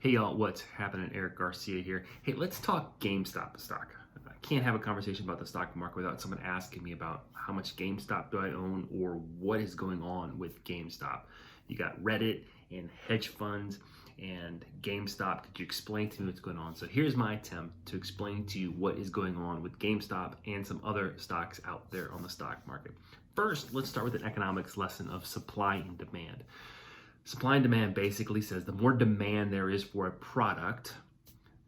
Hey y'all, what's happening? Eric Garcia here. Hey, let's talk GameStop stock. I can't have a conversation about the stock market without someone asking me about how much GameStop do I own or what is going on with GameStop. You got Reddit and hedge funds and GameStop. Could you explain to me what's going on? So here's my attempt to explain to you what is going on with GameStop and some other stocks out there on the stock market. First, let's start with an economics lesson of supply and demand. Supply and demand basically says the more demand there is for a product,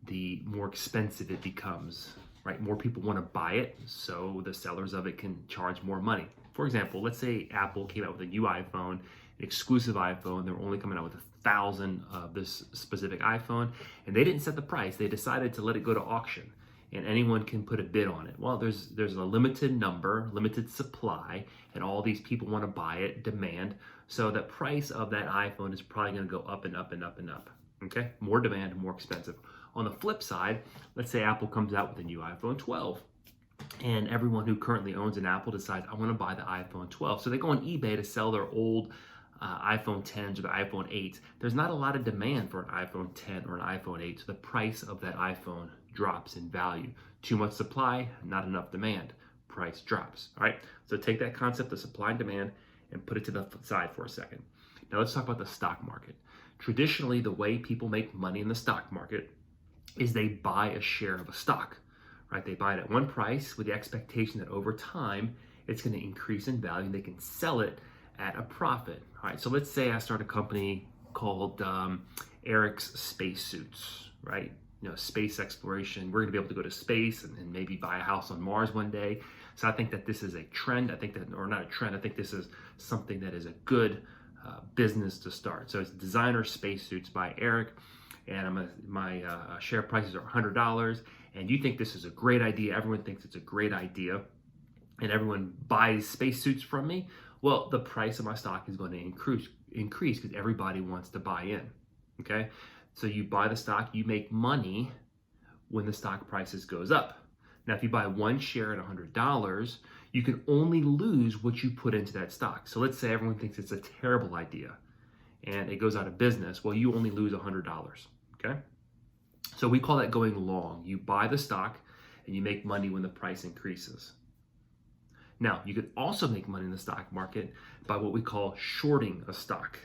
the more expensive it becomes, right? More people want to buy it, so the sellers of it can charge more money. For example, let's say Apple came out with a new iPhone, an exclusive iPhone. They were only coming out with 1,000 of this specific iPhone, and they didn't set the price. They decided to let it go to auction, and anyone can put a bid on it. Well, there's a limited number, limited supply, and all these people want to buy it, demand. So the price of that iPhone is probably going to go up and up and up and up. Okay, more demand, more expensive. On the flip side, let's say Apple comes out with a new iPhone 12, and everyone who currently owns an Apple decides, I want to buy the iPhone 12. So they go on eBay to sell their old iPhone 10s or the iPhone 8s. There's not a lot of demand for an iPhone 10 or an iPhone 8, so the price of that iPhone drops in value. Too much supply, not enough demand, price drops. All right, so take that concept of supply and demand and put it to the side for a second. Now let's talk about the stock market. Traditionally, the way people make money in the stock market is they buy a share of a stock, right? They buy it at one price with the expectation that over time, it's going to increase in value and they can sell it at a profit. All right, so let's say I start a company called Eric's Spacesuits, right? You know, space exploration. We're going to be able to go to space and maybe buy a house on Mars one day. So I think that this is a trend. I think that, or not a trend, I think this is something that is a good business to start. So it's designer spacesuits by Eric, and my share prices are $100. And you think this is a great idea. Everyone thinks it's a great idea, and everyone buys spacesuits from me. Well, the price of my stock is going to increase because everybody wants to buy in. Okay, so you buy the stock, you make money when the stock prices goes up. Now, if you buy one share at $100, you can only lose what you put into that stock. So let's say everyone thinks it's a terrible idea and it goes out of business. Well, you only lose $100, okay? So we call that going long. You buy the stock and you make money when the price increases. Now, you could also make money in the stock market by what we call shorting a stock.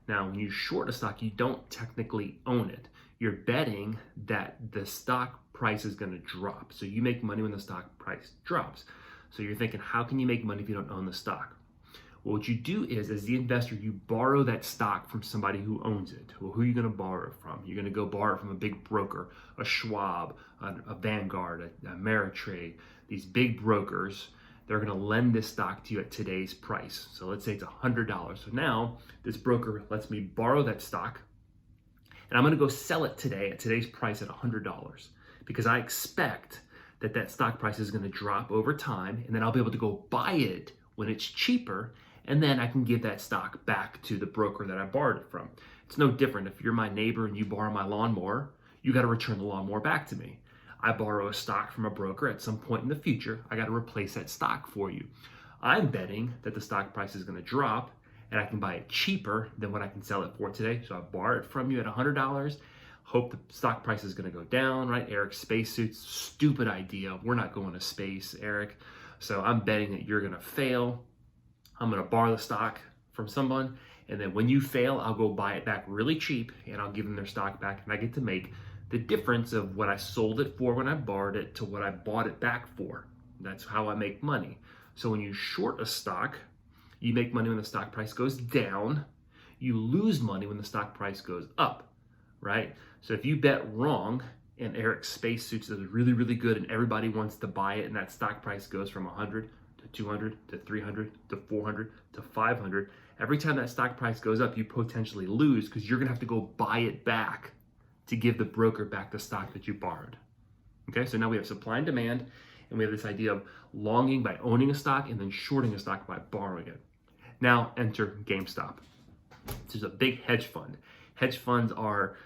Now, when you short a stock, you don't technically own it. You're betting that the stock price is going to drop. So you make money when the stock price drops. So you're thinking, how can you make money if you don't own the stock? Well, what you do is, as the investor, you borrow that stock from somebody who owns it. Well, who are you going to borrow it from? You're going to go borrow it from a big broker, a Schwab, a Vanguard, a Ameritrade, these big brokers. They're going to lend this stock to you at today's price. So let's say it's $100. So now this broker lets me borrow that stock, and I'm going to go sell it today at today's price at $100 because I expect that that stock price is going to drop over time, and then I'll be able to go buy it when it's cheaper, and then I can give that stock back to the broker that I borrowed it from. It's no different. If you're my neighbor and you borrow my lawnmower, you got to return the lawnmower back to me. I borrow a stock from a broker at some point in the future. I got to replace that stock for you. I'm betting that the stock price is going to drop and I can buy it cheaper than what I can sell it for today. So I borrow it from you at $100. Hope the stock price is going to go down, right? Eric's spacesuits, stupid idea. We're not going to space, Eric. So I'm betting that you're going to fail. I'm going to borrow the stock from someone. And then when you fail, I'll go buy it back really cheap and I'll give them their stock back, and I get to make the difference of what I sold it for when I borrowed it to what I bought it back for. That's how I make money. So when you short a stock, you make money when the stock price goes down. You lose money when the stock price goes up, right? So if you bet wrong and Eric's Spacesuits is really, really good and everybody wants to buy it and that stock price goes from 100 to 200 to 300 to 400 to 500, every time that stock price goes up, you potentially lose because you're gonna have to go buy it back to give the broker back the stock that you borrowed. Okay, so now we have supply and demand, and we have this idea of longing by owning a stock and then shorting a stock by borrowing it. Now enter GameStop. This is a big hedge fund. Hedge funds are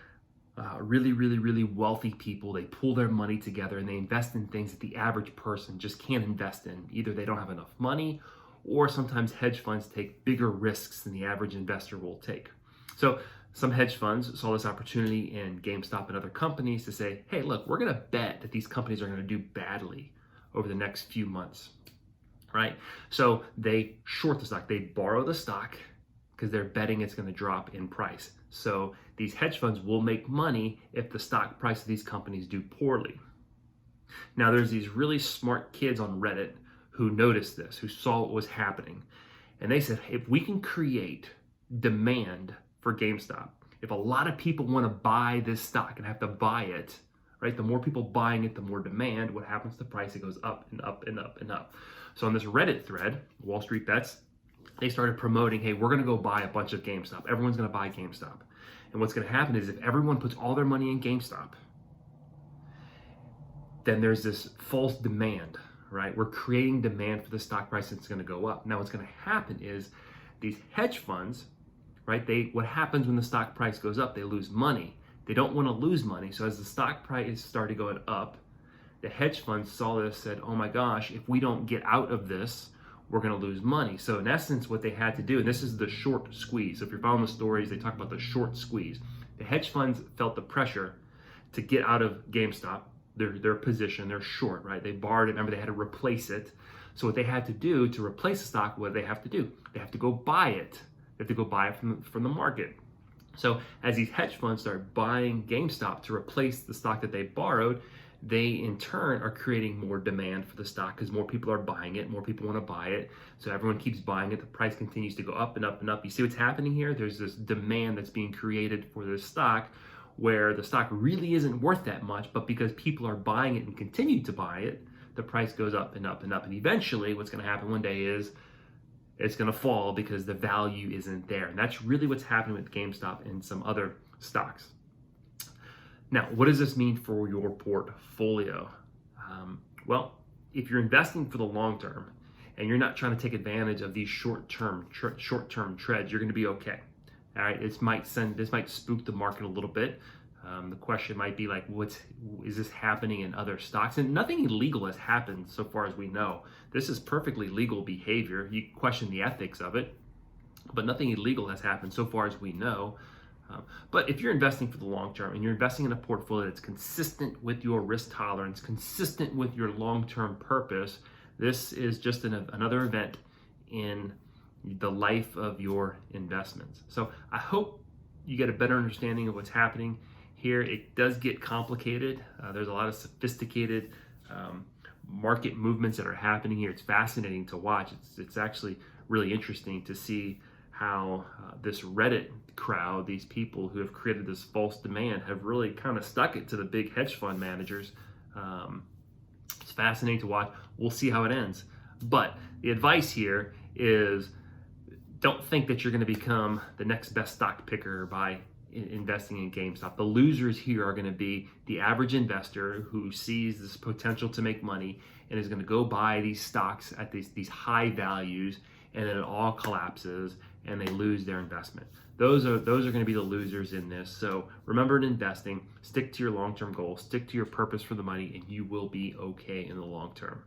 really, really, really wealthy people. They pull their money together and they invest in things that the average person just can't invest in. Either they don't have enough money, or sometimes hedge funds take bigger risks than the average investor will take. So Some hedge funds saw this opportunity in GameStop and other companies to say, hey, look, we're going to bet that these companies are going to do badly over the next few months, right? So they short the stock. They borrow the stock because they're betting it's going to drop in price. So these hedge funds will make money if the stock price of these companies do poorly. Now, there's these really smart kids on Reddit who noticed this, who saw what was happening. And they said, if we can create demand for GameStop, if a lot of people want to buy this stock and have to buy it, right? The more people buying it, the more demand. What happens to the price? It goes up and up and up and up. So on this Reddit thread, Wall Street Bets, they started promoting, hey, we're going to go buy a bunch of GameStop. Everyone's going to buy GameStop. And what's going to happen is if everyone puts all their money in GameStop, then there's this false demand, right? We're creating demand for the stock price that's going to go up. Now what's going to happen is these hedge funds, right? What happens when the stock price goes up? They lose money. They don't want to lose money. So as the stock price started going up, the hedge funds saw this, said, oh my gosh, if we don't get out of this, we're going to lose money. So in essence, what they had to do, and this is the short squeeze. So if you're following the stories, they talk about the short squeeze. The hedge funds felt the pressure to get out of GameStop, their position, they're short, right? They borrowed it, remember they had to replace it. So what they had to do to replace the stock, what do they have to do? They have to go buy it. They have to go buy it from the market. So as these hedge funds start buying GameStop to replace the stock that they borrowed, they in turn are creating more demand for the stock because more people are buying it, more people want to buy it. So everyone keeps buying it. The price continues to go up and up and up. You see what's happening here? There's this demand that's being created for this stock where the stock really isn't worth that much, but because people are buying it and continue to buy it, the price goes up and up and up. And eventually what's going to happen one day is it's going to fall because the value isn't there. And that's really what's happening with GameStop and some other stocks. Now, what does this mean for your portfolio? Well, if you're investing for the long term and you're not trying to take advantage of these short-term trades, you're going to be okay. All right, this might spook the market a little bit. The question might be like, is this happening in other stocks? And nothing illegal has happened so far as we know. This is perfectly legal behavior. You question the ethics of it, but nothing illegal has happened so far as we know. But if you're investing for the long term and you're investing in a portfolio that's consistent with your risk tolerance, consistent with your long-term purpose, this is just another event in the life of your investments. So I hope you get a better understanding of what's happening here. It does get complicated. There's a lot of sophisticated market movements that are happening here. It's fascinating to watch. It's actually really interesting to see how this Reddit crowd, these people who have created this false demand, have really kind of stuck it to the big hedge fund managers. It's fascinating to watch. We'll see how it ends. But the advice here is don't think that you're going to become the next best stock picker by investing in GameStop. The losers here are going to be the average investor who sees this potential to make money and is going to go buy these stocks at these high values, and then it all collapses and they lose their investment. Those are going to be the losers in this. So remember, in investing, stick to your long-term goals, stick to your purpose for the money, and you will be okay in the long term.